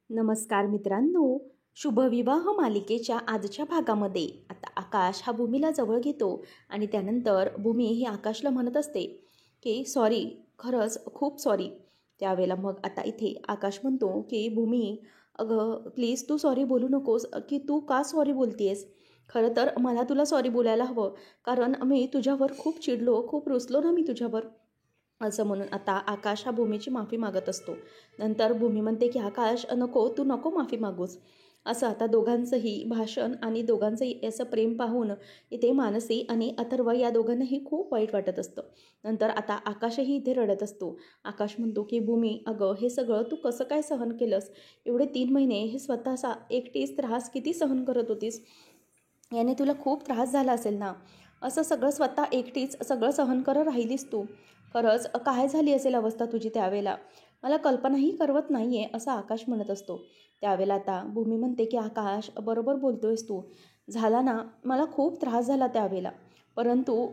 नमस्कार मित्रांनो. शुभविवाह मालिकेच्या आजच्या भागामध्ये आता आकाश हा भूमीला जवळ घेतो आणि त्यानंतर भूमी ही आकाशला म्हणत असते की सॉरी, खरंच खूप सॉरी. त्यावेळेला मग आता इथे आकाश म्हणतो की भूमी, अगं प्लीज तू सॉरी बोलू नकोस. की तू का सॉरी बोलतेस? खरं तर मला तुला सॉरी बोलायला हवं, कारण मी तुझ्यावर खूप चिडलो, खूप रुसलो ना मी तुझ्यावर. असं म्हणून आता आकाश हा भूमीची माफी मागत असतो. नंतर भूमी म्हणते की आकाश नको, तू नको माफी मागूस. असं आता दोघांचंही भाषण आणि दोघांचंही असं प्रेम पाहून इथे मानसी आणि अथर्व या दोघांनाही खूप वाईट वाटत असतं. नंतर आता आकाशही इथे रडत असतो. आकाश म्हणतो की भूमी, अगं हे सगळं तू कसं काय सहन केलंस? एवढे 3 महिने हे स्वतःचा एकटीच त्रास किती सहन करत होतीस? याने तुला खूप त्रास झाला असेल ना. असं सगळं स्वतः एकटीच सगळं सहन करत राहिलीस तू. खरंच काय झाली असेल अवस्था तुझी त्यावेळेला? मला कल्पनाही करवत नाही आहे, असं आकाश म्हणत असतो. त्यावेळेला आता भूमी म्हणते की आकाश बरोबर बोलतोयस तू. झाला ना, मला खूप त्रास झाला त्यावेळेला. परंतु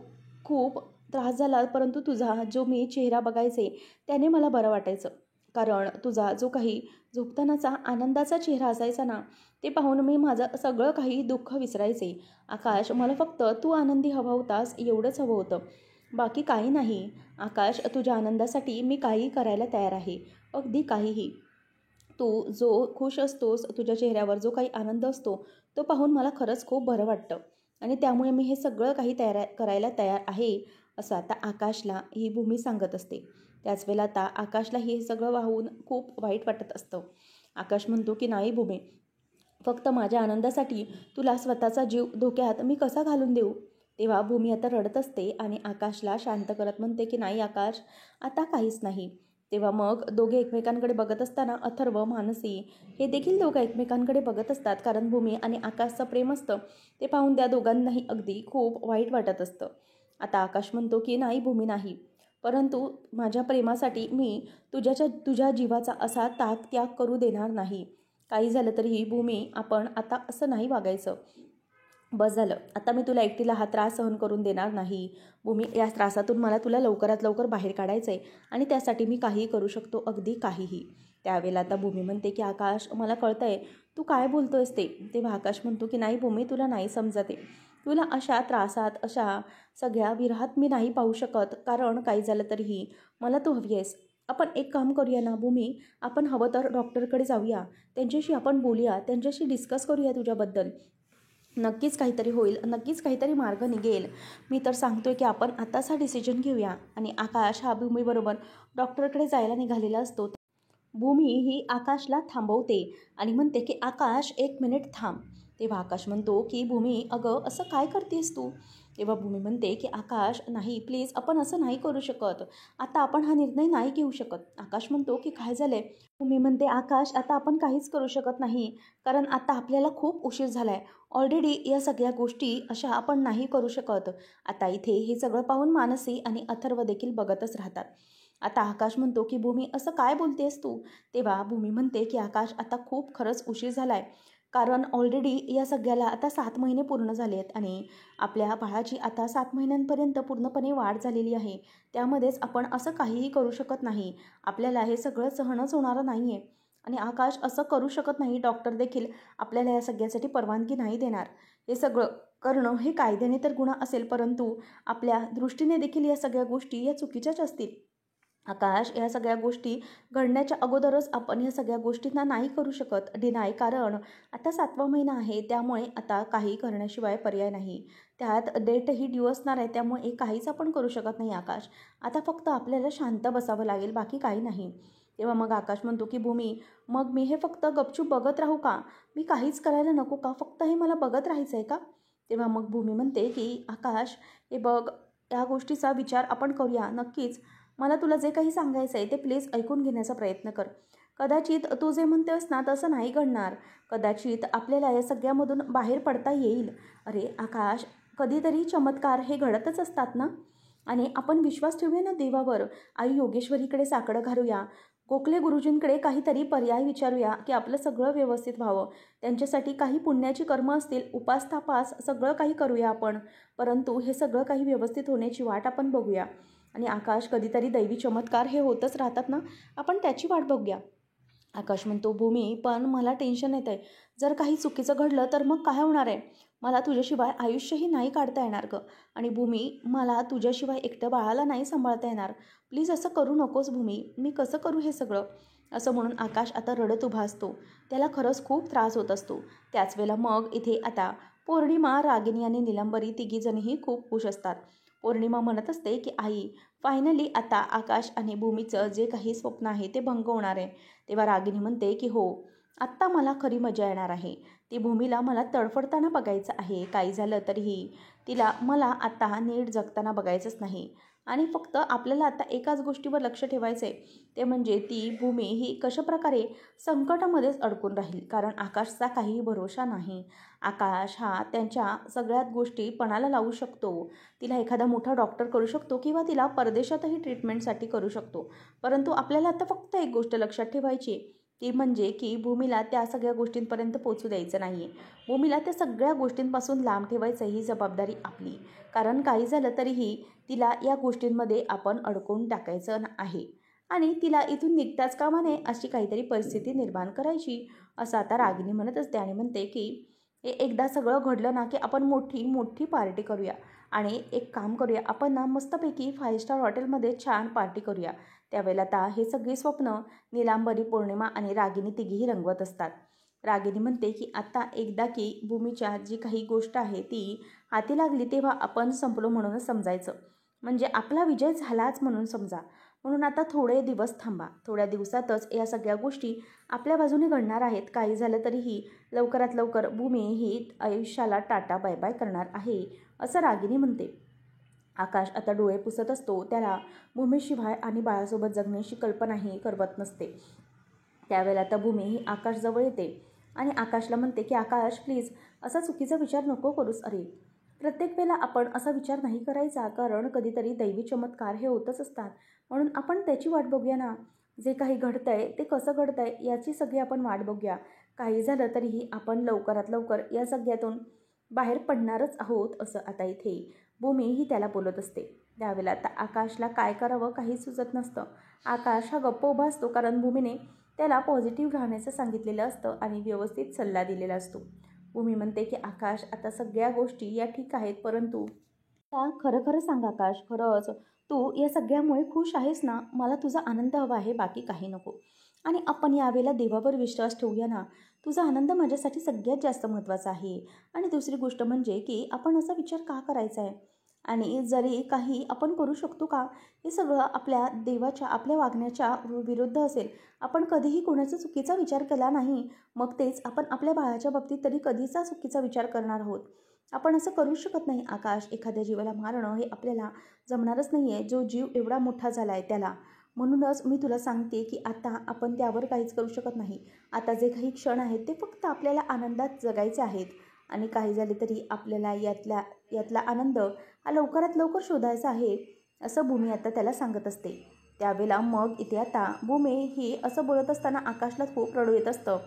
खूप त्रास झाला, परंतु तुझा जो मी चेहरा बघायचे त्याने मला बरं वाटायचं. कारण तुझा जो काही झोपतानाचा आनंदाचा चेहरा असायचा ना, ते पाहून मी माझं सगळं काही दुःख विसरायचे. आकाश, मला फक्त तू आनंदी हवा होतास एवढंच हवं होतं, बाकी काही नाही. आकाश, तुझ्या आनंदासाठी मी काहीही करायला तयार आहे, अगदी काहीही. तू जो खुश असतोस, तुझ्या चेहऱ्यावर जो काही आनंद असतो तो पाहून मला खरंच खूप बरं वाटतं आणि त्यामुळे मी हे सगळं काही करायला तयार आहे, असं आता आकाशला ही भूमी सांगत असते. त्याच वेळेला आता आकाशला हे सगळं वाहून खूप वाईट वाटत असतं. आकाश म्हणतो की नाही भूमी, फक्त माझ्या आनंदासाठी तुला स्वतःचा जीव धोक्यात मी कसा घालून देऊ? तेव्हा भूमी आता रडत असते आणि आकाशला शांत करत म्हणते की नाही आकाश, आता काहीच नाही. तेव्हा मग दोघे एकमेकांकडे बघत असताना अथर्व, मानसी हे देखील दोघं एकमेकांकडे बघत असतात, कारण भूमी आणि आकाशचं प्रेम असतं ते पाहून त्या दोघांनाही अगदी खूप वाईट वाटत असतं. आता आकाश म्हणतो की नाही भूमी, नाही. परंतु माझ्या प्रेमासाठी मी तुझ्या जीवाचा असा त्याग करू देणार नाही. काही झालं तरीही भूमी, आपण आता असं नाही वागायचं. बस झालं, आता मी तुला एकटीला हा त्रास सहन करून देणार नाही. भूमी, या त्रासातून मला तुला लवकरात लवकर बाहेर काढायचं आहे आणि त्यासाठी मी काहीही करू शकतो, अगदी काहीही. त्यावेळेला आता भूमी म्हणते की आकाश, मला कळतं आहे तू काय बोलतोयस ते. तेव्हा आकाश म्हणतो की नाही भूमी, तुला नाही समजत आहे. तुला अशा त्रासात, अशा सगळ्या विरहात मी नाही पाहू शकत, कारण काही झालं तरीही मला तू हवी आहेस. आपण एक काम करूया ना भूमी, आपण हवं तर डॉक्टरकडे जाऊया, त्यांच्याशी आपण बोलूया, त्यांच्याशी डिस्कस करूया तुझ्याबद्दल. नक्कीच काहीतरी होईल, नक्कीच काहीतरी मार्ग निघेल. मी तर सांगतोय की आपण आताच हा डिसिजन घेऊया. आणि आकाश हा भूमीबरोबर डॉक्टरकडे जायला निघालेला असतो. भूमी ही आकाशला थांबवते आणि म्हणते की आकाश, 1 मिनिट थांब. तेव्हा आकाश म्हणतो की भूमी, अगं असं काय करतेस तू? तेव्हा भूमी म्हणते की आकाश, नाही प्लीज, आपण असं नाही करू शकत. आता आपण हा निर्णय नाही घेऊ शकत. आकाश म्हणतो की काय झालंय? भूमी म्हणते आकाश, आता आपण काहीच करू शकत नाही, कारण आता आपल्याला खूप उशीर झाला आहे. ऑलरेडी या सगळ्या गोष्टी अशा आपण नाही करू शकत. आता इथे हे सगळं पाहून मानसी आणि अथर्व देखील बघतच राहतात. आता आकाश म्हणतो की भूमी, असं काय बोलतेस तू? तेव्हा भूमी म्हणते की आकाश, आता खूप खरंच उशीर झाला आहे, कारण ऑलरेडी या सगळ्याला आता 7 महिने पूर्ण झाले आहेत आणि आपल्या बाळाची आता 7 महिन्यांपर्यंत पूर्णपणे वाढ झालेली आहे. त्यामध्येच आपण असं काहीही करू शकत नाही. आपल्याला हे सगळं सहनच होणारं नाही आहे. आणि आकाश, असं करू शकत नाही. डॉक्टर देखील आपल्याला या सगळ्यासाठी परवानगी नाही देणार. हे सगळं करणं हे कायद्याने तर गुन्हा असेल, परंतु आपल्या दृष्टीने देखील या सगळ्या गोष्टी या चुकीच्याच असतील. आकाश, या सगळ्या गोष्टी घडण्याच्या अगोदरच आपण या सगळ्या गोष्टींना नाही करू शकत डिनाय, कारण आता 7वा महिना आहे, त्यामुळे आता काही करण्याशिवाय पर्याय नाही. त्यात डेटही ड्यू असणार आहे, त्यामुळे काहीच आपण करू शकत नाही आकाश. आता फक्त आपल्याला शांत बसावं लागेल, बाकी काही नाही. तेव्हा मग आकाश म्हणतो की भूमी, मग मी हे फक्त गपचूप बघत राहू का? मी काहीच करायला नको का? फक्त हे मला बघत राहायचं आहे का? तेव्हा मग भूमी म्हणते की आकाश, हे बघ, या गोष्टीचा विचार आपण करूया नक्कीच. मला तुला जे काही सांगायचं आहे ते प्लीज ऐकून घेण्याचा प्रयत्न कर. कदाचित तू जे म्हणतेस ना तसं नाही घडणार. कदाचित आपल्याला या सगळ्यामधून बाहेर पडता येईल. अरे आकाश, कधीतरी चमत्कार हे घडतच असतात ना. आणि आपण विश्वास ठेवूया ना देवावर. आई योगेश्वरीकडे साकडं घालूया. गोखले गुरुजींकडे काहीतरी पर्याय विचारूया की आपलं सगळं व्यवस्थित व्हावं. त्यांच्यासाठी काही पुण्याची कर्म असतील, उपास तापास सगळं काही करूया आपण. परंतु हे सगळं काही व्यवस्थित होण्याची वाट आपण बघूया. आणि आकाश, कधीतरी दैवी चमत्कार हे होतच राहतात ना, आपण त्याची वाट बघूया. आकाश म्हणतो, भूमी पण मला टेन्शन येत आहे. जर काही चुकीचं घडलं तर मग काय होणार आहे? मला तुझ्याशिवाय आयुष्यही नाही काढता येणार गं. आणि भूमी, मला तुझ्याशिवाय एकटं बाळाला नाही सांभाळता येणार. प्लीज असं करू नकोस भूमी. मी कसं करू हे सगळं? असं म्हणून आकाश आता रडत उभा असतो. त्याला खरंच खूप त्रास होत असतो. त्याच वेळेला मग इथे आता पौर्णिमा, रागिनी आणि निलंबरी तिघीजणीही खूप खुश असतात. पौर्णिमा म्हणत असते की आई, फायनली आता आकाश आणि भूमीचं जे काही स्वप्न आहे ते भंग होणार आहे. तेव्हा रागिनी म्हणते की हो, आत्ता मला खरी मजा येणार आहे. ती भूमीला मला तडफडताना बघायचं आहे. काही झालं तरीही तिला मला आता नीट जगताना बघायचंच नाही. आणि फक्त आपल्याला आता एकाच गोष्टीवर लक्ष ठेवायचं आहे, ते म्हणजे ती भूमी ही कशाप्रकारे संकटामध्येच अडकून राहील. कारण आकाशचा काहीही भरोसा नाही. आकाश हा त्यांच्या सगळ्यात गोष्टी पणाला लावू शकतो. तिला एखादा मोठा डॉक्टर करू शकतो किंवा तिला परदेशातही ट्रीटमेंटसाठी करू शकतो. परंतु आपल्याला आता फक्त एक गोष्ट लक्षात ठेवायची, ती म्हणजे की भूमीला त्या सगळ्या गोष्टींपर्यंत पोहोचू द्यायचं नाही आहे. भूमीला त्या सगळ्या गोष्टींपासून लांब ठेवायचं ही जबाबदारी आपली. कारण काही झालं तरीही तिला या गोष्टींमध्ये आपण अडकवून टाकायचं आहे आणि तिला इथून निघताच कामा नये अशी काहीतरी परिस्थिती निर्माण करायची, असं आता रागिनी म्हणत असते. आणि म्हणते की हे एकदा सगळं घडलं ना की आपण मोठी मोठी पार्टी करूया आणि एक काम करूया, आपण ना मस्तपैकी 5 स्टार हॉटेलमध्ये छान पार्टी करूया. त्यावेळेला आता हे सगळी स्वप्न निलांबरी, पौर्णिमा आणि रागिनी तिघीही रंगवत असतात. रागिनी म्हणते की आता एकदा की भूमीच्या जी काही गोष्ट आहे ती हाती लागली तेव्हा आपण संपलो म्हणूनच समजायचं. म्हणजे आपला विजय झालाच म्हणून समजा. म्हणून आता थोडे दिवस थांबा. थोड्या दिवसातच या सगळ्या गोष्टी आपल्या बाजूने घडणार आहेत. काही झालं तरीही लवकरात लवकर भूमी ही आयुष्याला टाटा बाय बाय करणार आहे, असं रागिनी म्हणते. आकाश आता डोळे पुसत असतो. त्याला भूमीशिवाय आणि बाळासोबत जगण्याची कल्पनाही करवत नसते. त्यावेळेला आता भूमी ही आकाशजवळ येते आणि आकाशला म्हणते की आकाश, प्लीज असा चुकीचा विचार नको करूस. अरे, प्रत्येक वेळेला आपण असा विचार नाही करायचा, कारण कधीतरी दैवी चमत्कार हे होतच असतात. म्हणून आपण त्याची वाट बघूया ना. जे काही घडतंय ते कसं घडतंय याची सगळी आपण वाट बघूया. काही झालं तरीही आपण लवकरात लवकर या सगळ्यातून बाहेर पडणारच आहोत, असं आता इथे भूमी ही त्याला बोलत असते. त्यावेळेला आता आकाशला काय करावं काही सुचत नसतं. आकाश हा गप्प उभा असतो, कारण भूमीने त्याला पॉझिटिव्ह राहण्याचं सांगितलेलं असतं आणि व्यवस्थित सल्ला दिलेला असतो. भूमी म्हणते की आकाश, आता सगळ्या गोष्टी या ठीक आहेत, परंतु आता खरं खरं सांग आकाश, खरंच तू या सगळ्यामुळे खुश आहेस ना? मला तुझा आनंद हवा आहे, बाकी काही नको. आणि आपण यावेळेला देवावर विश्वास ठेवूया ना. तुझा आनंद माझ्यासाठी सगळ्यात जास्त महत्त्वाचा आहे. आणि दुसरी गोष्ट म्हणजे की आपण असा विचार का करायचा आहे? आणि जरी काही आपण करू शकतो का? हे सगळं आपल्या देवाच्या, आपल्या वागण्याच्या विरुद्ध असेल. आपण कधीही कोणाचा चुकीचा विचार केला नाही. मग तेच आपण आपल्या बाळाच्या बाबतीत तरी कधीचा चुकीचा विचार करणार आहोत? आपण असं करू शकत नाही आकाश. एखाद्या जीवाला मारणं हे आपल्याला जमणारच नाही आहे, जो जीव एवढा मोठा झाला आहे त्याला. म्हणूनच मी तुला सांगते की आता आपण त्यावर काहीच करू शकत नाही. आता जे काही क्षण आहेत ते फक्त आपल्याला आनंदात जगायचे आहेत. आणि काही झाले तरी आपल्याला यातला आनंद हा लवकरात लवकर शोधायचा आहे, असं भूमी आता त्याला सांगत असते. त्यावेळेला मग इथे आता भूमी ही असं बोलत असताना आकाशला खूप रडू येत असतं.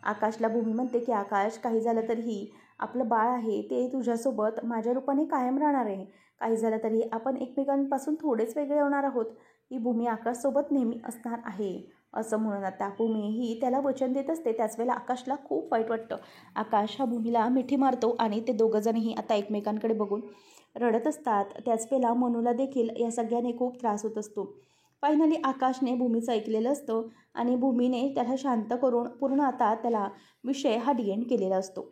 आकाशला भूमी म्हणते की आकाश, काही झालं तरीही आपलं बाळ आहे ते तुझ्यासोबत माझ्या रूपाने कायम राहणार आहे. काही झालं तरी आपण एकमेकांपासून थोडेच वेगळे होणार आहोत. ही भूमी आकाशसोबत नेहमी असणार आहे, असं म्हणून आता भूमी ही त्याला वचन देत असते. त्याच वेळेला आकाशला खूप वाईट वाटतं. आकाश हा भूमीला मिठी मारतो आणि ते दोघंजणही आता एकमेकांकडे बघून रडत असतात. त्याच वेळेला मनूला देखील या सगळ्याने खूप त्रास होत असतो. फायनली आकाशने भूमीचं ऐकलेलं असतं आणि भूमीने त्याला शांत करून पूर्ण आता त्याला विषय हा डिएंड केलेला असतो.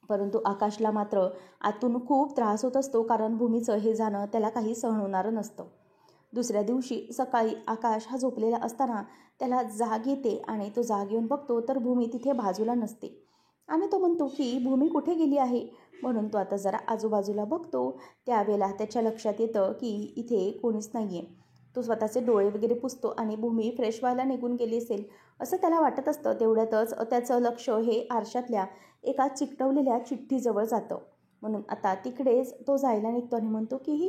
परंतु आकाशला मात्र आतून खूप त्रास होत असतो, कारण भूमीचं हे जाणं त्याला काही सहन होणारं नसतं. दुसऱ्या दिवशी सकाळी आकाश हा झोपलेला असताना त्याला जाग येते आणि तो जाग येऊन बघतो तर भूमी तिथे बाजूला नसते. आणि तो म्हणतो की भूमी कुठे गेली आहे? म्हणून तो आता जरा आजूबाजूला बघतो. त्यावेळेला त्याच्या लक्षात येतं की इथे कोणीच नाही आहे. तो स्वतःचे डोळे वगैरे पुसतो आणि भूमी फ्रेश व्हायला निघून गेली असेल असं त्याला वाटत असतं. तेवढ्यातच त्याचं लक्ष हे आरशातल्या एका चिकटवलेल्या चिठ्ठीजवळ जातं. म्हणून आता तिकडेच तो जायला निघतो आणि म्हणतो की ही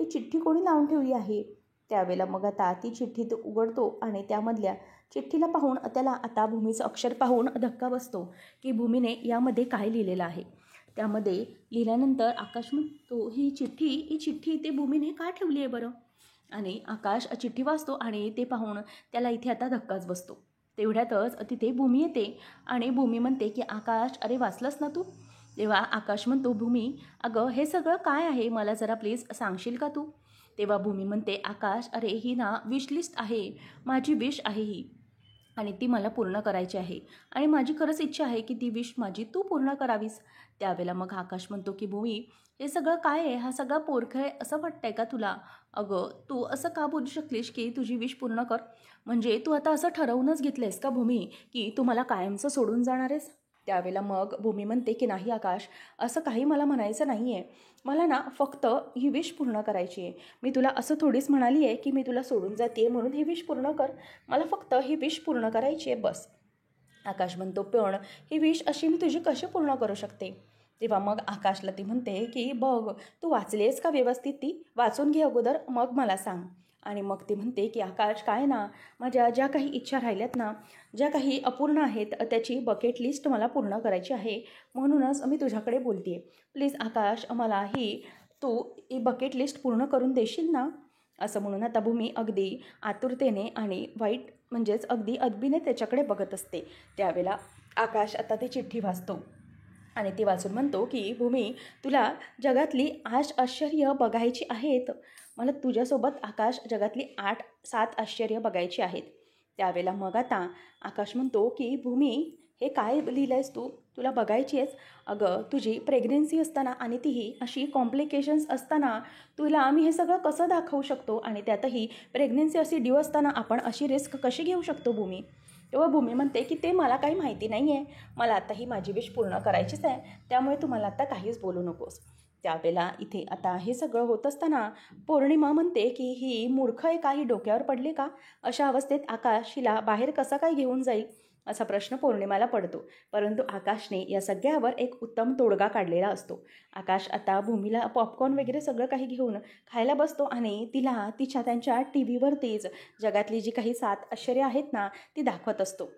चिठ्ठी कोणी लावून ठेवली आहे? त्यावेळेला मग आता ती चिठ्ठी तो उघडतो आणि त्यामधल्या चिठ्ठीला पाहून त्याला आता भूमीचं अक्षर पाहून धक्का बसतो की भूमीने यामध्ये काय लिहिलेलं आहे. त्यामध्ये लिहिल्यानंतर आकाश म्हणतो, ही चिठ्ठी ते भूमीने का ठेवली आहे बरं? आणि आकाश चिठ्ठी वाचतो आणि ते पाहून त्याला इथे आता धक्काच बसतो. तेवढ्यातच तिथे भूमी येते आणि भूमी म्हणते की आकाश, अरे वाचलंस ना तू? तेव्हा आकाश म्हणतो, भूमी अगं हे सगळं काय आहे, मला जरा प्लीज सांगशील का तू? तेव्हा भूमी म्हणते, आकाश अरे ही ना विश लिस्ट आहे, माझी विश आहे ही, आणि ती मला पूर्ण करायची आहे आणि माझी खरंच इच्छा आहे की ती विश माझी तू पूर्ण करावीस. त्यावेळेला मग आकाश म्हणतो की भूमी हे सगळं काय आहे, हा सगळा पोरखं आहे असं वाटतंय का तुला? अगं तू असं का बोलू शकलीस की तुझी विश पूर्ण कर? म्हणजे तू आता असं ठरवूनच घेतलंयस का भूमी की तू मला कायमचं सोडून जाणार आहेस? त्यावेळेला मग भूमी म्हणते की नाही आकाश, असं काही मला म्हणायचं नाही आहे. मला ना फक्त ही विश पूर्ण करायची आहे. मी तुला असं थोडीच म्हणाली आहे की मी तुला सोडून जाते म्हणून ही विश पूर्ण कर. मला फक्त ही विश पूर्ण करायची आहे बस. आकाश म्हणतो, पण ही विश अशी मी तुझी कशी पूर्ण करू शकते? तेव्हा मग आकाशला ती म्हणते की बघ, तू वाचलीस का व्यवस्थित? ती वाचून घे अगोदर, मग मला सांग. आणि मग ती म्हणते की आकाश काय ना, माझ्या ज्या काही इच्छा राहिल्यात ना, ज्या काही अपूर्ण आहेत त्याची बकेट लिस्ट मला पूर्ण करायची आहे, म्हणूनच मी तुझ्याकडे बोलते आहे. प्लीज आकाश, मला तू ही बकेट लिस्ट पूर्ण करून देशील ना? असं म्हणून आता भूमी अगदी आतुरतेने आणि वाईट म्हणजेच अगदी अदबीने त्याच्याकडे बघत असते. त्यावेळेला आकाश आता ती चिठ्ठी वाचतो आणि ती वाचून म्हणतो की भूमी, तुला जगातली 8 आश्चर्य बघायची आहेत. मला तुझ्यासोबत आकाश जगातली 8-7 आश्चर्य बघायची आहेत. त्यावेळेला मग आता आकाश म्हणतो की भूमी, हे काय लिहिलं आहेस तू? तुला बघायची आहेस? अगं तुझी प्रेग्नेन्सी असताना आणि तीही अशी कॉम्प्लिकेशन्स असताना तुला आम्ही हे सगळं कसं दाखवू शकतो? आणि त्यातही प्रेग्नेन्सी अशी ड्यू असताना आपण अशी रिस्क कशी घेऊ शकतो भूमी? तेव्हा भूमी म्हणते की ते मला काही माहिती नाही आहे. मला आता ही माझी विश पूर्ण करायचीच आहे, त्यामुळे तू मला आता काहीच बोलू नकोस. त्यावेळेला इथे आता हे सगळं होत असताना पौर्णिमा म्हणते की ही मूर्ख आहे का, ही डोक्यावर पडली का? अशा अवस्थेत आकाश हिला बाहेर कसा काय घेऊन जाईल असा प्रश्न पौर्णिमाला पडतो. परंतु आकाशने या सगळ्यावर एक उत्तम तोडगा काढलेला असतो. आकाश आता भूमीला पॉपकॉर्न वगैरे सगळं काही घेऊन खायला बसतो आणि तिला त्यांच्या टी व्हीवरतीच जगातली जी काही 7 आश्चर्य आहेत ना, ती दाखवत असतो.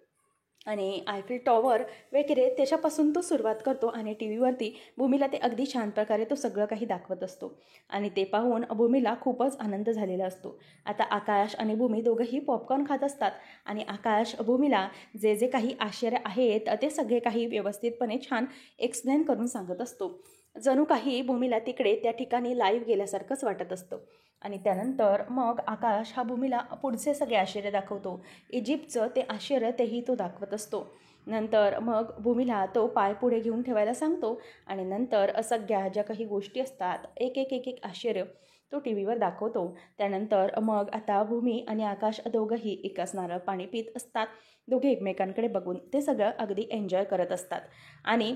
आणि आयफेल टॉवर वगैरे त्याच्यापासून तो सुरुवात करतो आणि टी व्हीवरती भूमीला ते अगदी छान प्रकारे तो सगळं काही दाखवत असतो. आणि ते पाहून भूमीला खूपच आनंद झालेला असतो. आता आकाश आणि भूमी दोघंही पॉपकॉर्न खात असतात आणि आकाश भूमीला जे जे काही आश्चर्य आहेत ते सगळे काही व्यवस्थितपणे छान एक्सप्लेन करून सांगत असतो. जणू काही भूमीला तिकडे त्या ठिकाणी लाईव्ह गेल्यासारखंच वाटत असतं. आणि त्यानंतर मग आकाश हा भूमीला पुढचे सगळे आश्चर्य दाखवतो. इजिप्तचं ते आश्चर्य तेही तो दाखवत असतो. नंतर मग भूमीला तो पाय पुढे घेऊन ठेवायला सांगतो आणि नंतर सगळ्या ज्या काही गोष्टी असतात एक एक एक एक आश्चर्य तो टी व्हीवर दाखवतो. त्यानंतर मग आता भूमी आणि आकाश दोघंही एकाच नारळ पाणी पित असतात. दोघे एकमेकांकडे बघून ते सगळं अगदी एन्जॉय करत असतात. आणि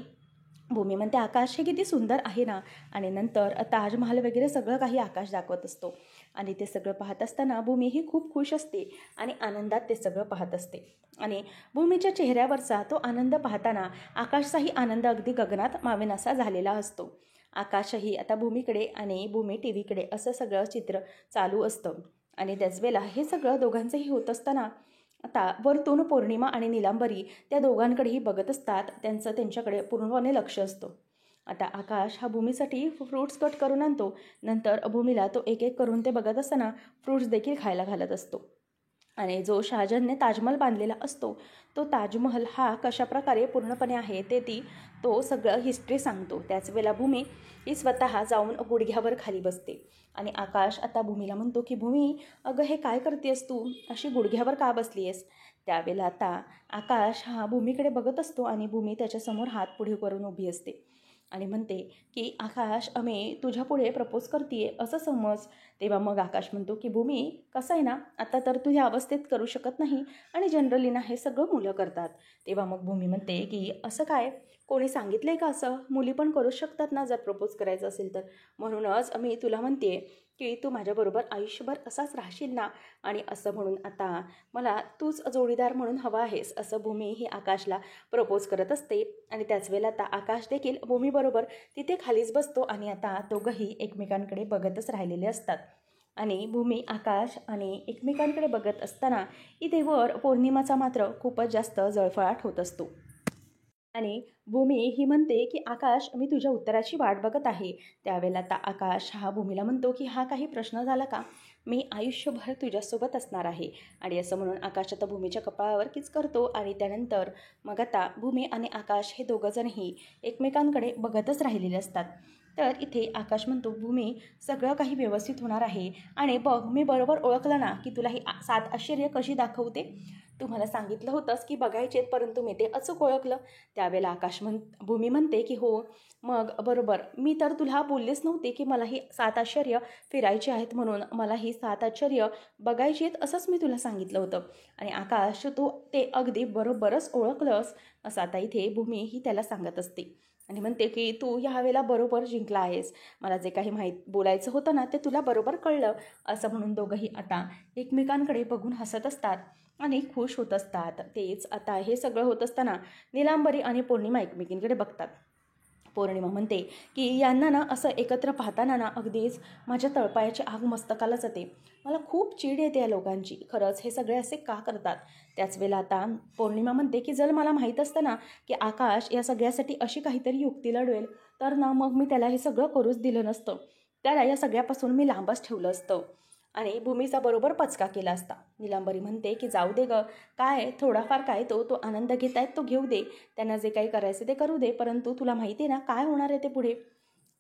भूमी म्हणते, आकाश हे किती सुंदर आहे ना. आणि नंतर ताजमहाल वगैरे सगळं काही आकाश दाखवत असतो. आणि ते सगळं पाहत असताना भूमी ही खूप खुश असते आणि आनंदात ते सगळं पाहत असते. आणि भूमीच्या चेहऱ्यावरचा तो आनंद पाहताना आकाशचाही आनंद अगदी गगनात मावेनासा झालेला असतो. आकाशही आता भूमीकडे आणि भूमी टी व्हीकडे असं सगळं चित्र चालू असतं. आणि त्याच वेळेला हे सगळं दोघांचंही होत असताना आता वरतून पौर्णिमा आणि नीलांबरी त्या दोघांकडेही बघत असतात. त्यांच्याकडे पूर्णपणे लक्ष असतं. आता आकाश हा भूमीसाठी फ्रूट्स कट करून आणतो. नंतर भूमीला तो एक एक करून ते बघत असताना फ्रूट्स देखील खायला घालत असतो. आणि जो शहाजहानने ताजमहल बांधलेला असतो तो ताजमहल हा कशाप्रकारे पूर्णपणे आहे तो सगळं हिस्ट्री सांगतो. त्याच वेळेला भूमी ही स्वतः जाऊन गुडघ्यावर खाली बसते. आणि आकाश आता भूमीला म्हणतो की भूमी, अगं हे काय करतेस तू, अशी गुडघ्यावर का बसली आहेस? त्यावेळेला आता आकाश हा भूमीकडे बघत असतो आणि भूमी त्याच्यासमोर हात पुढे करून उभी असते आणि म्हणते की आकाश, मी तुझ्यापुढे प्रपोज करते असं समज. तेव्हा मग आकाश म्हणतो की भूमी, कसं आहे ना, आता तर तू ह्या अवस्थेत करू शकत नाही आणि जनरली ना हे सगळं मुलं करतात. तेव्हा मग भूमी म्हणते की असं काय, कोणी सांगितलं आहे का असं? मुली पण करू शकतात ना जर प्रपोज करायचं असेल तर. म्हणूनच मी तुला म्हणते की तू माझ्याबरोबर आयुष्यभर असाच राहशील ना. आणि असं म्हणून आता मला तूच जोडीदार म्हणून हवा आहेस असं भूमी ही आकाशला प्रपोज करत असते. आणि त्याच वेळेला आता आकाश देखील भूमीबरोबर तिथे खालीच बसतो आणि आता दोघंही एकमेकांकडे बघतच राहिलेले असतात. आणि भूमी आकाश आणि एकमेकांकडे बघत असताना इथे वर पौर्णिमाचा मात्र खूपच जास्त जळफळाट होत असतो. आणि भूमी ही म्हणते की आकाश, मी तुझ्या उत्तराची वाट बघत आहे. त्यावेळेला आता आकाश हा भूमीला म्हणतो की हा काही प्रश्न झाला का? मी आयुष्यभर तुझ्यासोबत असणार आहे. आणि असं म्हणून आकाश आता भूमीच्या कपाळावर किस करतो आणि त्यानंतर मग आता भूमी आणि आकाश हे दोघंजणही एकमेकांकडे बघतच राहिलेले असतात. तर इथे आकाश म्हणतो, भूमी सगळं काही व्यवस्थित होणार आहे आणि बघ मी बरोबर ओळखलं ना की तुला ही 7 आश्चर्य कशी दाखवते. तू मला सांगितलं होतंस की बघायचेत परंतु मी ते अचूक ओळखलं. त्यावेळेला भूमी म्हणते की हो मग बरोबर, मी तर तुला बोललेच नव्हते की मला ही 7 आश्चर्य फिरायची आहेत म्हणून, मला ही 7 आश्चर्य बघायची आहेत असंच मी तुला सांगितलं होतं. आणि आकाश तू ते अगदी बरोबरच ओळखलंस असं आता इथे भूमी ही त्याला सांगत असते आणि म्हणते की तू ह्यावेळेला बरोबर जिंकला आहेस, मला जे काही बोलायचं होतं ना ते तुला बरोबर कळलं. असं म्हणून दोघंही आता एकमेकांकडे बघून हसत असतात आणि खुश होत असतात. तेच आता हे सगळं होत असताना नीलांबरी आणि पौर्णिमा एकमेकींकडे बघतात. पौर्णिमा म्हणते की यांना ना असं एकत्र पाहताना ना अगदीच माझ्या तळपायाची आग मस्तकाला जाते. मला खूप चीड येते या लोकांची, खरंच हे सगळे असे का करतात. त्याच वेळेला आता पौर्णिमा म्हणते की जर मला माहीत असतं ना की आकाश या सगळ्यासाठी अशी काहीतरी युक्ती लढवेल तर ना मग मी त्याला हे सगळं करूच दिलं नसतं, त्याला या सगळ्यापासून मी लांबच ठेवलं असतं आणि भूमीचा बरोबर पचका केला असता. नीलांबरी म्हणते की जाऊ दे गं, काय थोडाफार काय तो आनंद घेत आहेत तो घेऊ दे, त्यांना जे काही करायचं ते करू दे, परंतु तुला माहिती आहे ना काय होणार आहे ते पुढे.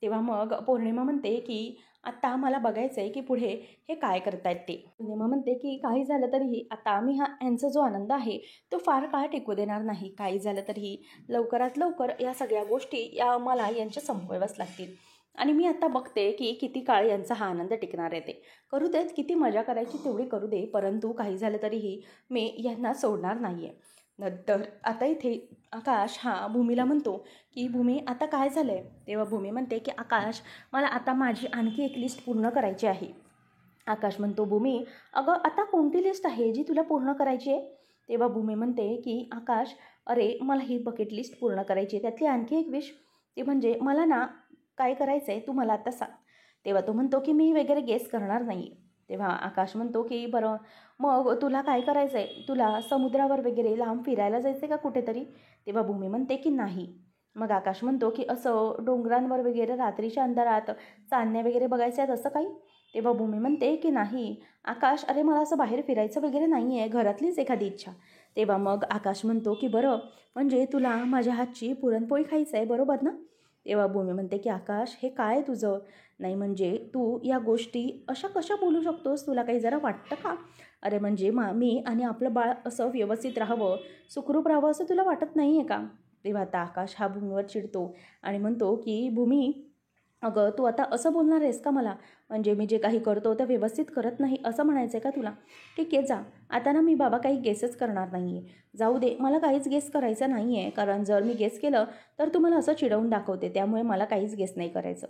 तेव्हा मग पौर्णिमा म्हणते की आत्ता मला बघायचं आहे की पुढे हे काय करतायत ते. पौर्णिमा म्हणते की काही झालं तरीही आता आम्ही यांचा जो आनंद आहे तो फार काळ टिकू देणार नाही. काही झालं तरीही लवकरात लवकर या सगळ्या गोष्टी मला यांच्या संपवाव्याच लागतील आणि मी आता बघते की किती काळ यांचा हा आनंद टिकणार आहे. ते करू देत, किती मजा करायची तेवढी करू दे, परंतु काही झालं तरीही मी यांना सोडणार नाही आहे. नंतर आता इथे आकाश भूमीला म्हणतो की भूमी आता काय झालं आहे. तेव्हा भूमी म्हणते की आकाश मला आता माझी आणखी एक लिस्ट पूर्ण करायची आहे. आकाश म्हणतो भूमी अगं आता कोणती लिस्ट आहे जी तुला पूर्ण करायची आहे. तेव्हा भूमी म्हणते की आकाश अरे मला ही बकेट लिस्ट पूर्ण करायची आहे, त्यातली आणखी एक विश ती म्हणजे मला ना काय करायचं आहे तू मला आता सांग. तेव्हा तो म्हणतो की मी वगैरे गेस करणार नाही. तेव्हा आकाश म्हणतो की बरं मग तुला काय करायचं आहे, तुला समुद्रावर वगैरे लांब फिरायला जायचं आहे का कुठेतरी. तेव्हा भूमी म्हणते की नाही. मग आकाश म्हणतो की असं डोंगरांवर वगैरे रात्रीच्या अंधारात चांदण्या वगैरे बघायच्या आहेत असं काही. तेव्हा भूमी म्हणते की नाही आकाश, अरे मला असं बाहेर फिरायचं वगैरे नाही आहे, घरातलीच एखादी इच्छा. तेव्हा मग आकाश म्हणतो की बरं म्हणजे तुला माझ्या हातची पुरणपोळी खायचं आहे बरोबर ना. तेव्हा भूमी म्हणते की आकाश हे काय तुझं, नाही म्हणजे तू या गोष्टी अशा कशा बोलू शकतोस, तुला काही जरा वाटतं का. अरे म्हणजे मी आणि आपलं बाळ असं व्यवस्थित राहावं, सुखरूप राहावं असं तुला वाटत नाही आहे का. तेव्हा आता आकाश भूमीवर चिडतो आणि म्हणतो की भूमी अगं तू आता असं बोलणार आहेस का मला, म्हणजे मी जे काही करतो ते व्यवस्थित करत नाही असं म्हणायचं आहे का तुला. ठीक आहे जा, आता ना मी बाबा काही गेसच करणार नाही आहे, जाऊ दे मला काहीच गेस करायचं नाही आहे, कारण जर मी गेस केलं तर तू मला असं चिडवून दाखवते, त्यामुळे मला काहीच गेस नाही करायचं.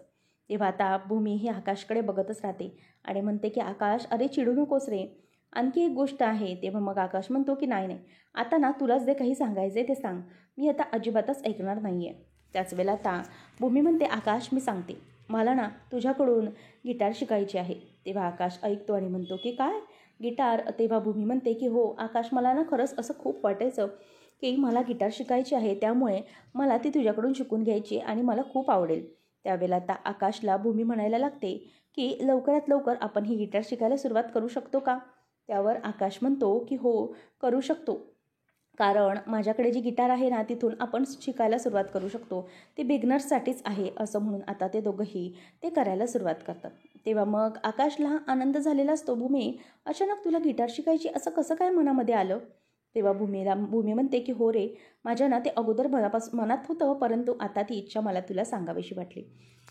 तेव्हा आता भूमी ही आकाशकडे बघतच राहते आणि म्हणते की आकाश अरे चिडू नकोस रे, आणखी एक गोष्ट आहे. तेव्हा मग आकाश म्हणतो की नाही आता ना तुलाच जे काही सांगायचं आहे ते सांग, मी आता अजिबातच ऐकणार नाही आहे. त्याच वेळेला आता भूमी म्हणते आकाश मी सांगते, मला ना तुझ्याकडून गिटार शिकायची आहे. तेव्हा आकाश ऐकतो आणि म्हणतो की काय गिटार. तेव्हा भूमी म्हणते की हो आकाश, मला ना खरंच असं खूप वाटायचं की मला गिटार शिकायची आहे, त्यामुळे मला ती तुझ्याकडून शिकून घ्यायची आणि मला खूप आवडेल. त्यावेळेला आता आकाशला भूमी म्हणायला लागते की लवकरात लवकर आपण ही गिटार शिकायला सुरुवात करू शकतो का. त्यावर आकाश म्हणतो की हो करू शकतो, कारण माझ्याकडे जी गिटार आहे ना तिथून आपण शिकायला सुरुवात करू शकतो, ती बिगनर्ससाठीच आहे. असं म्हणून आता ते दोघंही ते करायला सुरुवात करतात. तेव्हा मग आकाशला आनंद झालेला असतो, भूमी अचानक तुला गिटार शिकायची असं कसं काय मनामध्ये आलं. तेव्हा भूमी म्हणते की हो रे, माझ्या ना ते अगोदर मनात होतं, परंतु आता ती इच्छा मला तुला सांगावीशी वाटली.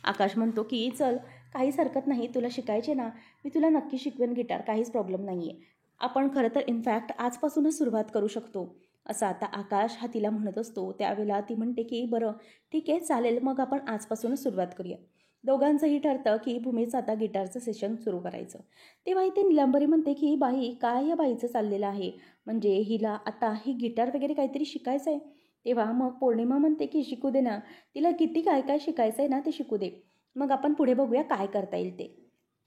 आकाश म्हणतो की चल काहीच हरकत नाही, तुला शिकायचे ना मी तुला नक्की शिकवेन गिटार, काहीच प्रॉब्लेम नाही आहे, आपण खरं तर इनफॅक्ट आजपासूनच सुरुवात करू शकतो असं आता आकाश तिला म्हणत असतो. त्यावेळेला ती म्हणते की बरं ठीक आहे चालेल, मग आपण आजपासूनच सुरुवात करूया. दोघांचंही ठरतं की भूमीचं आता गिटारचं सेशन सुरू करायचं. तेव्हा इथे नीलांबरी म्हणते की बाई काय या बाईचं चाललेलं आहे, म्हणजे हिला आता ही गिटार वगैरे काहीतरी शिकायचं आहे. तेव्हा मग पौर्णिमा म्हणते की शिकू दे ना, तिला किती काय काय शिकायचं आहे ना ते शिकू दे, मग आपण पुढे बघूया काय करता येईल ते.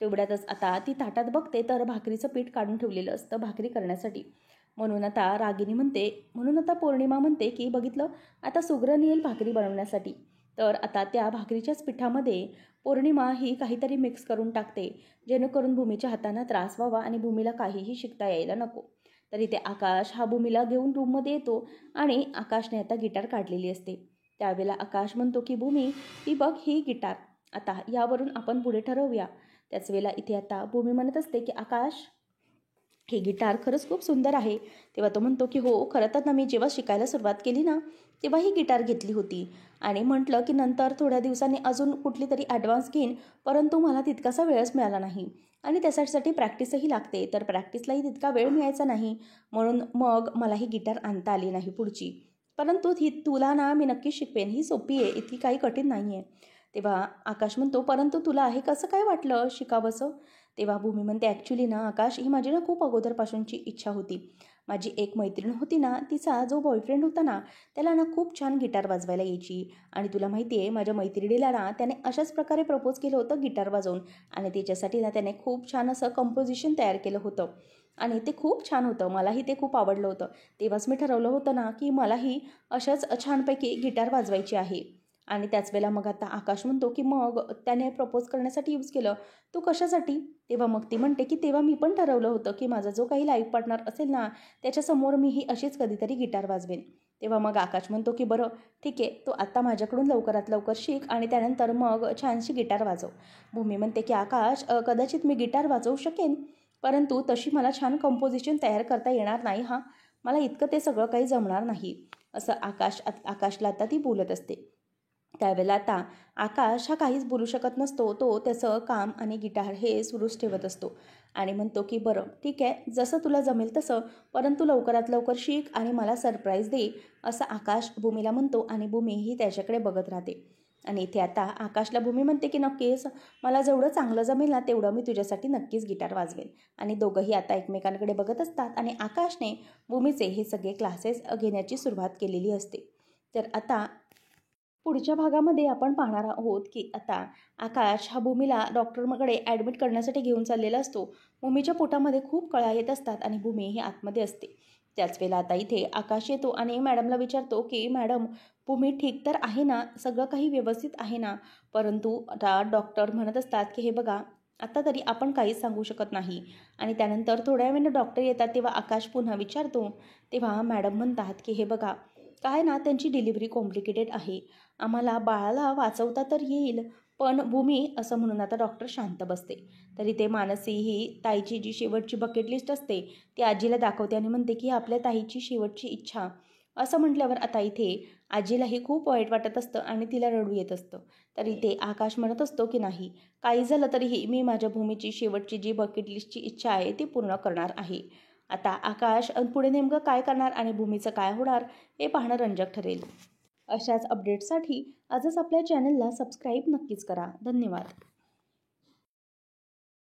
तेवढ्यातच आता ती ताटात बघते तर भाकरीचं पीठ काढून ठेवलेलं असतं भाकरी करण्यासाठी. म्हणून आता पौर्णिमा म्हणते की बघितलं आता सुगरण येईल भाकरी बनवण्यासाठी. तर आता त्या भाकरीच्याच पिठामध्ये पौर्णिमा ही काहीतरी मिक्स करून टाकते, जेणेकरून भूमीच्या हातांना त्रास व्हावा आणि भूमीला काहीही शिकता यायला नको. तर इथे आकाश हा भूमीला घेऊन रूममध्ये येतो आणि आकाशने आता गिटार काढलेली असते. त्यावेळेला आकाश म्हणतो की भूमी, ही बघ ही गिटार, आता यावरून आपण पुढे ठरवूया. त्याच वेळेला इथे आता भूमी म्हणत असते की आकाश, हे गिटार खरंच खूप सुंदर आहे. तेव्हा तो म्हणतो की हो, खरं तर ना मी जेव्हा शिकायला सुरुवात केली ना, तेव्हा ही गिटार घेतली होती आणि म्हटलं की नंतर थोड्या दिवसांनी अजून कुठली तरी ॲडव्हान्स घेईन, परंतु मला तितकासा वेळच मिळाला नाही आणि त्यासाठी प्रॅक्टिसही लागते, तर प्रॅक्टिसलाही तितका वेळ मिळायचा नाही, म्हणून मग मला ही गिटार आणता आली नाही पुढची. परंतु ही तुला ना मी नक्कीच शिकवेन, ही सोपी आहे, इतकी काही कठीण नाही आहे. तेव्हा आकाश म्हणतो, परंतु तुला हे कसं काय वाटलं शिकावंसं? तेव्हा भूमी म्हणते, ॲक्च्युली ना आकाश, ही माझी ना खूप अगोदरपासूनची इच्छा होती. माझी एक मैत्रीण होती ना, तिचा जो बॉयफ्रेंड होता ना, त्याला ना खूप छान गिटार वाजवायला यायची आणि तुला माहिती आहे माझ्या मैत्रिणीला ना त्याने अशाच प्रकारे प्रपोज केलं होतं गिटार वाजवून आणि त्याच्यासाठी ना त्याने खूप छान असं कंपोजिशन तयार केलं होतं आणि ते खूप छान होतं. मलाही ते खूप आवडलं होतं. तेव्हाच मी ठरवलं होतं ना की मलाही अशाच छानपैकी गिटार वाजवायची आहे. आणि त्याच वेळेला मग आता आकाश म्हणतो की मग त्याने प्रपोज करण्यासाठी यूज केलं, तो कशासाठी? तेव्हा मग ती म्हणते की तेव्हा मी पण ठरवलं होतं की माझा जो काही लाईफ पार्टनर असेल ना, त्याच्यासमोर मी ही अशीच कधीतरी गिटार वाजवेन. तेव्हा मग आकाश म्हणतो की बरं ठीक आहे, तू आत्ता माझ्याकडून लवकरात लवकर शिक आणि त्यानंतर मग छानशी गिटार वाजव. भूमी म्हणते की आकाश, कदाचित मी गिटार वाजवू शकेन, परंतु तशी मला छान कंपोजिशन तयार करता येणार नाही हां, मला इतकं ते सगळं काही जमणार नाही, असं आकाशला आता ती बोलत असते. त्यावेळेला आता आकाश हा काहीच बोलू शकत नसतो. तो त्याचं काम आणि गिटार हे सुरूच ठेवत असतो आणि म्हणतो की बरं ठीक आहे, जसं तुला जमेल तसं, परंतु लवकरात लवकर शिक आणि मला सरप्राईज दे, असं आकाश भूमीला म्हणतो आणि भूमी ही त्याच्याकडे बघत राहते. आणि इथे आता आकाशला भूमी म्हणते की नक्कीच मला जेवढं चांगलं जमेल ना तेवढं मी तुझ्यासाठी नक्कीच गिटार वाजवेल. आणि दोघंही आता एकमेकांकडे बघत असतात आणि आकाशने भूमीचे हे सगळे क्लासेस घेण्याची सुरुवात केलेली असते. तर आता पुढच्या भागामध्ये आपण पाहणार आहोत की आता आकाश हा भूमीला डॉक्टरकडे ॲडमिट करण्यासाठी घेऊन चाललेला असतो. भूमीच्या पोटामध्ये खूप कळा येत असतात आणि भूमी ही आतमध्ये असते. त्याच वेळेला आता इथे आकाश येतो आणि मॅडमला विचारतो की मॅडम, भूमी ठीक तर आहे ना, सगळं काही व्यवस्थित आहे ना? परंतु आता डॉक्टर म्हणत असतात की हे बघा, आता तरी आपण काहीच सांगू शकत नाही. आणि त्यानंतर थोड्या वेळाने डॉक्टर येतात तेव्हा आकाश पुन्हा विचारतो. तेव्हा मॅडम म्हणतात की हे बघा, काय ना त्यांची डिलिव्हरी कॉम्प्लिकेटेड आहे, आम्हाला बाळाला वाचवता तर येईल, पण भूमी, असं म्हणून आता डॉक्टर शांत बसते. तरी ते मानसी ही ताईची जी शेवटची बकेट लिस्ट असते ती आजीला दाखवते आणि म्हणते की आपल्या ताईची शेवटची इच्छा, असं म्हटल्यावर आता इथे आजीलाही खूप वाईट वाटत असतं आणि तिला रडू येत असतं. तर इथे आकाश म्हणत असतो की नाही, काही झालं तरीही मी माझ्या भूमीची शेवटची जी बकेट लिस्टची इच्छा आहे ती पूर्ण करणार आहे. आता आकाश पुढे नेमकं काय करणार आणि भूमीचं काय होणार हे पाहणं रंजक ठरेल. अशाच अपडेट्ससाठी आजच आपल्या चॅनलला सबस्क्राईब नक्कीच करा. धन्यवाद.